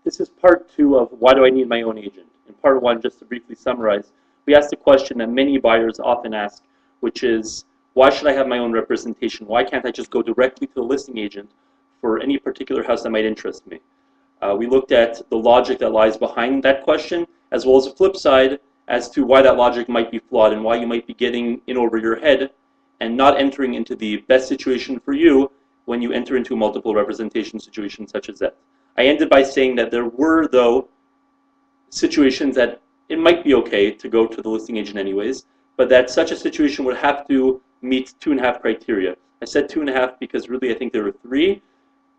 This is part two of why do I need my own agent. In part one, just to briefly summarize, we asked a question that many buyers often ask, which is, why should I have my own representation? Why can't I just go directly to the listing agent for any particular house that might interest me? We looked at the logic that lies behind that question, as well as the flip side as to why that logic might be flawed and why you might be getting in over your head and not entering into the best situation for you when you enter into a multiple representation situation such as that. I ended by saying that there were, though, situations that it might be okay to go to the listing agent anyways, but that such a situation would have to meet 2.5 criteria. I said 2.5 because really I think there were 3,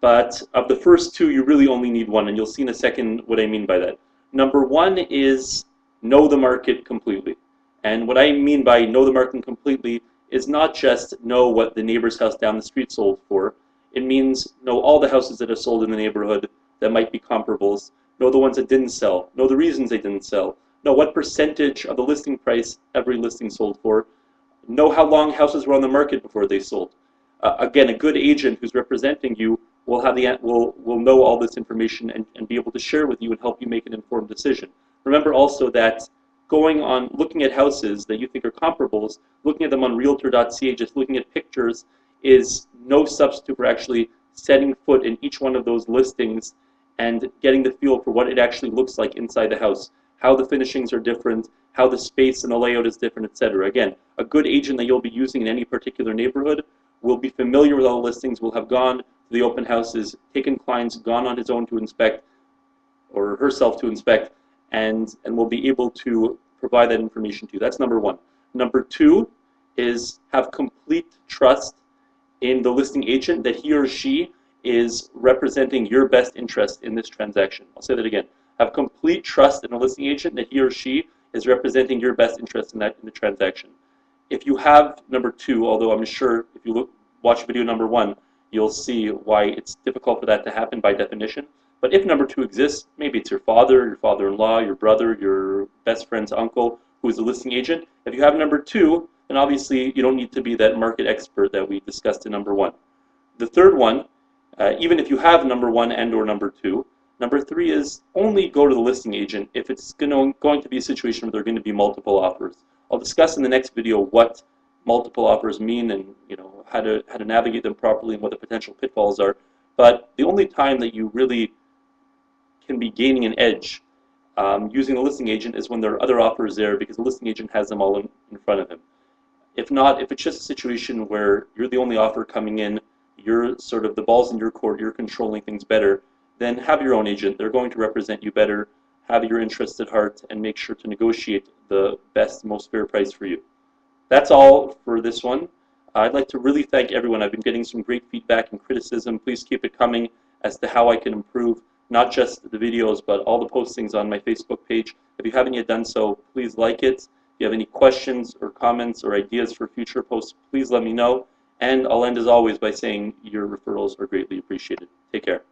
but of the first 2, you really only need 1, and you'll see in a second what I mean by that. Number 1 is know the market completely. And what I mean by know the market completely is not just know what the neighbor's house down the street sold for. It means know all the houses that are sold in the neighborhood that might be comparables, know the ones that didn't sell, know the reasons they didn't sell, know what percentage of the listing price every listing sold for, know how long houses were on the market before they sold. Again, a good agent who's representing you will have will know all this information and be able to share with you and help you make an informed decision. Remember also that looking at houses that you think are comparables, looking at them on Realtor.ca, just looking at pictures is no substitute for actually setting foot in each one of those listings and getting the feel for what it actually looks like inside the house, how the finishings are different, how the space and the layout is different, etc. Again, a good agent that you'll be using in any particular neighborhood will be familiar with all the listings, will have gone to the open houses, taken clients, gone on his own to inspect, or herself to inspect, and will be able to provide that information to you. That's number 1. Number 2 is have complete trust in the listing agent that he or she is representing your best interest in this transaction. I'll say that again. Have complete trust in the listing agent that he or she is representing your best interest in the transaction. If you have number 2, although I'm sure if you watch video number 1, you'll see why it's difficult for that to happen by definition. But if number 2 exists, maybe it's your father, your father-in-law, your brother, your best friend's uncle, who is a listing agent. If you have number 2, then obviously you don't need to be that market expert that we discussed in number 1. The third one, even if you have number 1 and or number 2, number 3 is only go to the listing agent if it's going to be a situation where there are going to be multiple offers. I'll discuss in the next video what multiple offers mean and how to navigate them properly and what the potential pitfalls are. But the only time that you really can be gaining an edge using the listing agent is when there are other offers there because the listing agent has them all in front of him. If not, if it's just a situation where you're the only offer coming in, you're sort of the ball's in your court, you're controlling things better, then have your own agent. They're going to represent you better, have your interests at heart, and make sure to negotiate the best, most fair price for you. That's all for this one. I'd like to really thank everyone. I've been getting some great feedback and criticism. Please keep it coming as to how I can improve not just the videos, but all the postings on my Facebook page. If you haven't yet done so, please like it. If you have any questions or comments or ideas for future posts, please let me know. And I'll end as always by saying your referrals are greatly appreciated. Take care.